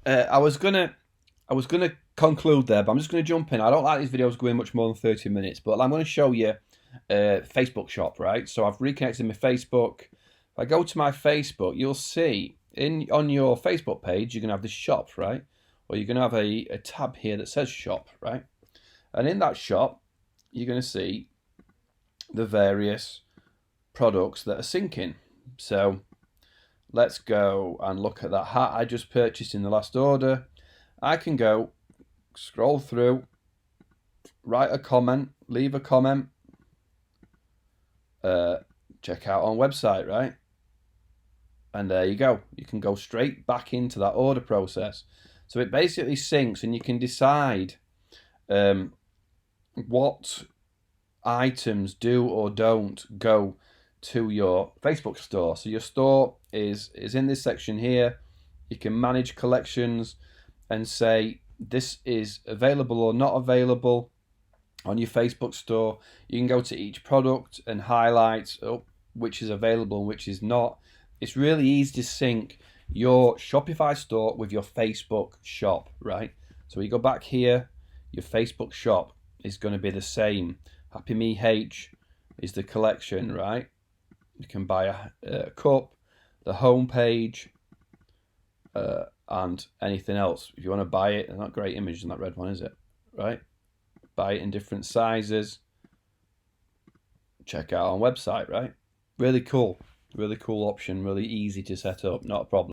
I was gonna conclude there, but I'm just gonna jump in. I don't like these videos going much more than 30 minutes, but I'm gonna show you Facebook shop, right? So I've reconnected my Facebook. If I go to my Facebook, you'll see on your Facebook page you're gonna have the shop, right? Or you're gonna have a tab here that says shop, right? And in that shop, you're gonna see the various products that are syncing. So let's go and look at that hat I just purchased in the last order. I can go scroll through, write a comment, leave a comment, check out on website, right? And there you go. You can go straight back into that order process. So it basically syncs, and you can decide what items do or don't go to your Facebook store. So your store is in this section here. You can manage collections and say this is available or not available on your Facebook store. You can go to each product and highlight which is available and which is not. It's really easy to sync your Shopify store with your Facebook shop, right? So you go back here, your Facebook shop is going to be the same. Happy Me H is the collection, right? You can buy a cup, the home page, and anything else. If you want to buy it, not great image in that red one, is it? Right? Buy it in different sizes. Check out on website, right? Really cool option, really easy to set up, not a problem.